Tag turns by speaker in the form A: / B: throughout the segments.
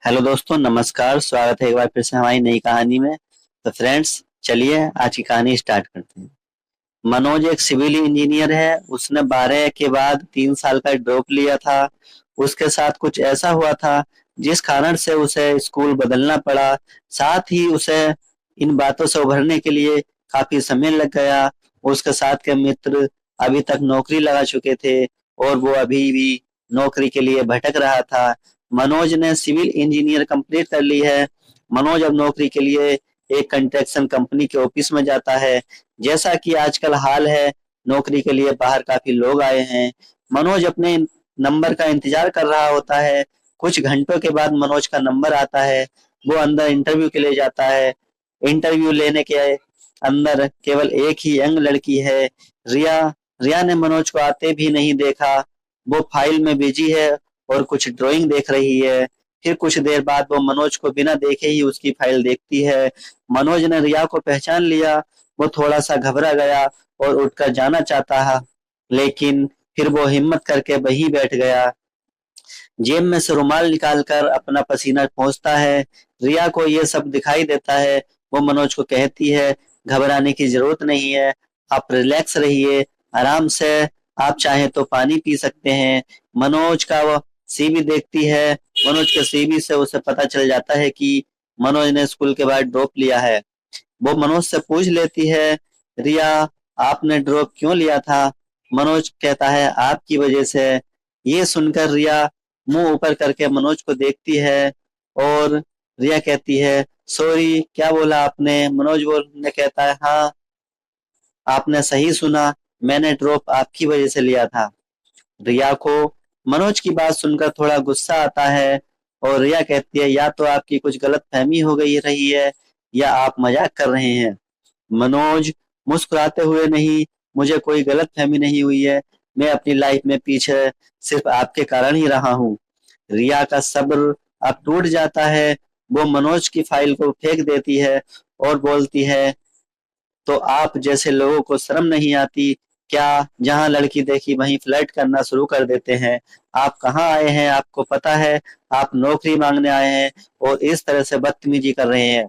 A: Hello दोस्तों, नमस्कार। स्वागत है एक बार फिर से हमारी नई कहानी में। तो फ्रेंड्स, चलिए आज की कहानी स्टार्ट करते हैं। मनोज एक सिविल इंजीनियर है। उसने 12 के बाद 3 साल का ड्रॉप लिया था। उसके साथ कुछ ऐसा हुआ था जिस कारण से उसे स्कूल बदलना पड़ा। साथ ही उसे इन बातों से उभरने के लिए काफी समय लग गया। उसके साथ के मित्र अभी तक नौकरी लगा चुके थे और वो अभी भी नौकरी के लिए भटक रहा था। मनोज ने सिविल इंजीनियर कंप्लीट कर ली है। मनोज अब नौकरी के लिए एक कंस्ट्रक्शन कंपनी के ऑफिस में जाता है। जैसा कि आजकल हाल है, नौकरी के लिए बाहर काफी लोग आए हैं। मनोज अपने नंबर का इंतजार कर रहा होता है। कुछ घंटों के बाद मनोज का नंबर आता है। वो अंदर इंटरव्यू के लिए जाता है। इंटरव्यू लेने के अंदर केवल एक ही यंग लड़की है, रिया। रिया ने मनोज को आते भी नहीं देखा। वो फाइल में बिजी है और कुछ ड्राइंग देख रही है। फिर कुछ देर बाद वो मनोज को बिना देखे ही उसकी फाइल देखती है। मनोज ने रिया को पहचान लिया। वो थोड़ा सा घबरा गया और उठकर जाना चाहता है, लेकिन फिर वो हिम्मत करके वहीं बैठ गया। जेब में से रुमाल निकालकर अपना पसीना पोंछता है। रिया को ये सब दिखाई देता है। वो मनोज को कहती है, घबराने की जरूरत नहीं है, आप रिलैक्स रहिए, आराम से। आप चाहें तो पानी पी सकते हैं। मनोज का वो सीवी देखती है। मनोज के सीवी से उसे पता चल जाता है कि मनोज ने स्कूल के बाद ड्रॉप लिया है। वो मनोज से पूछ लेती है, रिया, आपने ड्रॉप क्यों लिया था? मनोज कहता है, आपकी वजह से। ये सुनकर रिया मुंह ऊपर करके मनोज को देखती है और रिया कहती है, सॉरी, क्या बोला आपने? मनोज बोलने कहता है, हाँ, आपने सही सुना, मैंने ड्रॉप आपकी वजह से लिया था। रिया को मनोज की बात सुनकर थोड़ा गुस्सा आता है और रिया कहती है, या तो आपकी कुछ गलत फहमी हो गई रही है या आप मजाक कर रहे हैं। मनोज मुस्कुराते हुए, नहीं, मुझे कोई गलत फहमी नहीं हुई है। मैं अपनी लाइफ में पीछे सिर्फ आपके कारण ही रहा हूँ। रिया का सब्र अब टूट जाता है। वो मनोज की फाइल को फेंक देती है और बोलती है, तो आप जैसे लोगों को शर्म नहीं आती क्या? जहां लड़की देखी वहीं फ्लर्ट करना शुरू कर देते हैं। आप कहाँ आए हैं, आपको पता है? आप नौकरी मांगने आए हैं और इस तरह से बदतमीजी कर रहे हैं।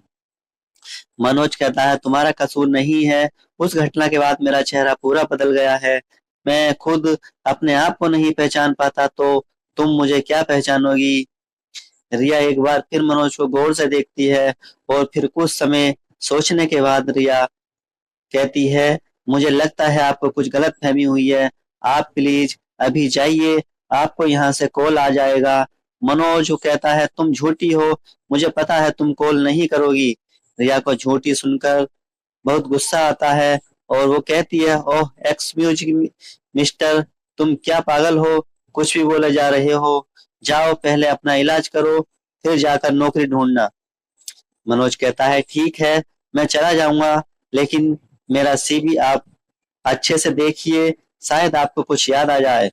A: मनोज कहता है, तुम्हारा कसूर नहीं है। उस घटना के बाद मेरा चेहरा पूरा बदल गया है। मैं खुद अपने आप को नहीं पहचान पाता, तो तुम मुझे क्या पहचानोगी? रिया एक बार फिर मनोज को गौर से देखती है और फिर कुछ समय सोचने के बाद रिया कहती है, मुझे लगता है आपको कुछ गलत फहमी हुई है। आप प्लीज अभी जाइए, आपको यहाँ से कॉल आ जाएगा। मनोज को कहता है, तुम झूठी हो, मुझे पता है तुम कॉल नहीं करोगी। रिया को झूठी सुनकर बहुत गुस्सा आता है और वो कहती है, ओह एक्सक्यूज मिस्टर, तुम क्या पागल हो? कुछ भी बोले जा रहे हो। जाओ, पहले अपना इलाज करो, फिर जाकर नौकरी ढूंढना। मनोज कहता है, ठीक है, मैं चला जाऊंगा, लेकिन मेरा सीवी आप अच्छे से देखिए, शायद आपको कुछ याद आ जाए।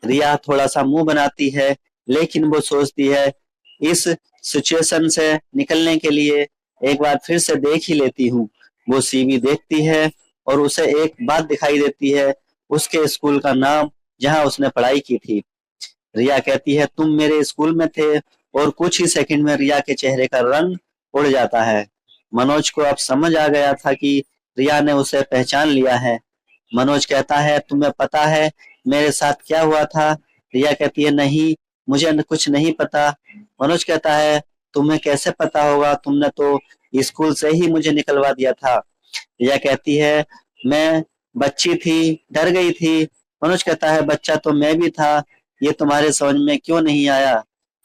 A: रिया थोड़ा सा मुंह बनाती है, लेकिन वो सोचती है, इस सिचुएशन से निकलने के लिए एक बार फिर से देख ही लेती हूँ। वो सीवी देखती है और उसे एक बात दिखाई देती है, उसके स्कूल का नाम जहाँ उसने पढ़ाई की थी। रिया कहती है, तुम मेरे स्कूल में थे। और कुछ ही सेकंड में रिया के चेहरे का रंग उड़ जाता है। मनोज को अब समझ आ गया था कि रिया ने उसे पहचान लिया है। मनोज कहता है, तुम्हें पता है मेरे साथ क्या हुआ था? रिया कहती है, नहीं, मुझे कुछ नहीं पता। मनोज कहता है, तुम्हें कैसे पता होगा, तुमने तो स्कूल से ही मुझे निकलवा दिया था। रिया कहती है, मैं बच्ची थी, डर गई थी। मनोज कहता है, बच्चा तो मैं भी था, ये तुम्हारे समझ में क्यों नहीं आया?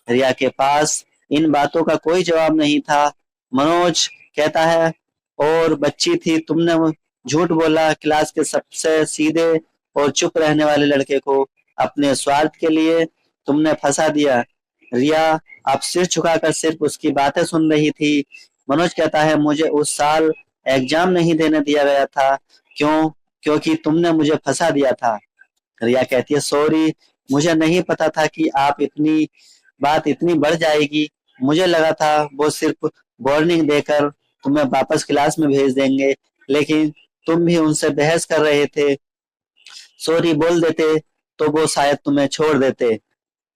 A: रिया के पास इन बातों का कोई जवाब नहीं था। मनोज कहता है, और बच्ची थी, तुमने झूठ बोला, क्लास के सबसे सीधे और चुप रहने वाले लड़के को अपने स्वार्थ के लिए तुमने फंसा दिया। रिया अब सिर झुकाकर सिर्फ उसकी बातें सुन रही थी। मनोज कहता है, मुझे उस साल एग्जाम नहीं देने दिया गया था। क्यों? क्योंकि तुमने मुझे फंसा दिया था। रिया कहती है, सॉरी, मुझे नहीं पता था कि आप इतनी बात इतनी बढ़ जाएगी। मुझे लगा था वो सिर्फ वार्निंग देकर तुम्हें वापस क्लास में भेज देंगे, लेकिन तुम भी उनसे बहस कर रहे थे। सॉरी बोल देते तो वो शायद तुम्हें छोड़ देते।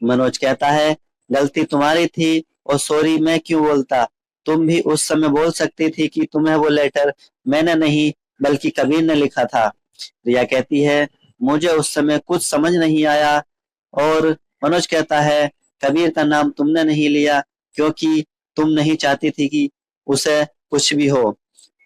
A: मनोज कहता है, गलती तुम्हारी थी और सॉरी मैं क्यों बोलता। तुम भी उस समय बोल सकती थी कि तुम्हें वो लेटर मैंने नहीं बल्कि कबीर ने लिखा था। रिया कहती है मुझे उस समय कुछ समझ नहीं आया। और मनोज कहता है कबीर का नाम तुमने नहीं लिया क्योंकि तुम नहीं चाहती थी कि उसे कुछ भी हो।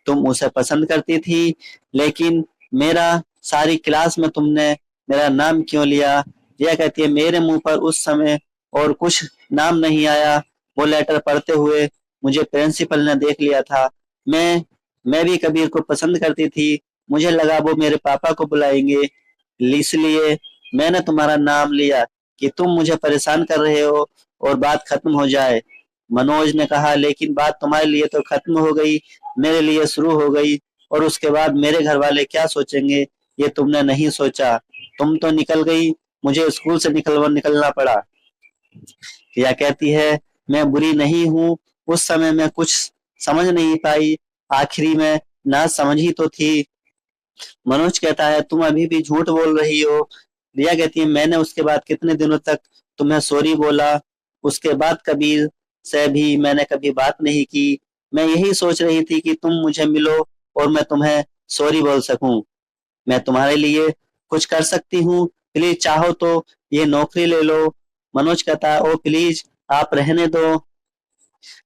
A: तुम उसे पसंद करती थी, लेकिन मेरा सारी क्लास में तुमने मेरा नाम क्यों लिया। यह कहती है मेरे मुंह पर उस समय और कुछ नाम नहीं आया। वो लेटर पढ़ते हुए मुझे प्रिंसिपल ने देख लिया था। मैं भी कबीर को पसंद करती थी। मुझे लगा वो मेरे पापा को बुलाएंगे, इसलिए मैंने तुम्हारा नाम लिया कि तुम मुझे परेशान कर रहे हो और बात खत्म हो जाए। मनोज ने कहा लेकिन बात तुम्हारे लिए तो खत्म हो गई, मेरे लिए शुरू हो गई, और उसके बाद मेरे घर वाले क्या सोचेंगे ये तुमने नहीं सोचा। तुम तो निकल गई, मुझे स्कूल से निकलना पड़ा। रिया कहती है मैं बुरी नहीं हूँ, उस समय मैं कुछ समझ नहीं पाई, आखिरी में ना समझ ही तो थी। मनोज कहता है तुम अभी भी झूठ बोल रही हो। रिया कहती है मैंने उसके बाद कितने दिनों तक तुम्हें सॉरी बोला, उसके बाद कबीर से भी मैंने कभी बात नहीं की। मैं यही सोच रही थी कि तुम मुझे मिलो और मैं तुम्हें सॉरी बोल सकूं। मैं तुम्हारे लिए कुछ कर सकती हूँ, प्लीज चाहो तो ये नौकरी ले लो। मनोज कहता है ओ प्लीज आप रहने दो,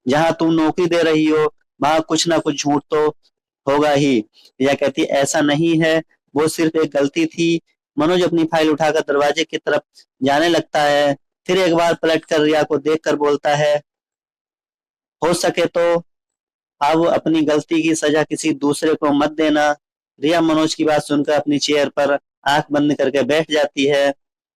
A: जहां तुम नौकरी दे रही हो वहां कुछ ना कुछ झूठ तो होगा ही। रिया कहती है ऐसा नहीं है, वो सिर्फ एक गलती थी। मनोज अपनी फाइल उठाकर दरवाजे की तरफ जाने लगता है, फिर एक बार पलट कर रिया को देख कर बोलता है हो सके तो अब अपनी गलती की सजा किसी दूसरे को मत देना। रिया मनोज की बात सुनकर अपनी चेयर पर आंख बंद करके बैठ जाती है।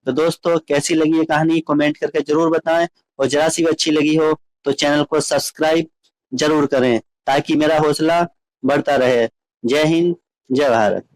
A: तो दोस्तों कैसी लगी ये कहानी कमेंट करके जरूर बताएं, और जरा सी भी अच्छी लगी हो तो चैनल को सब्सक्राइब जरूर करें ताकि मेरा हौसला बढ़ता रहे। जय हिंद, जय भारत।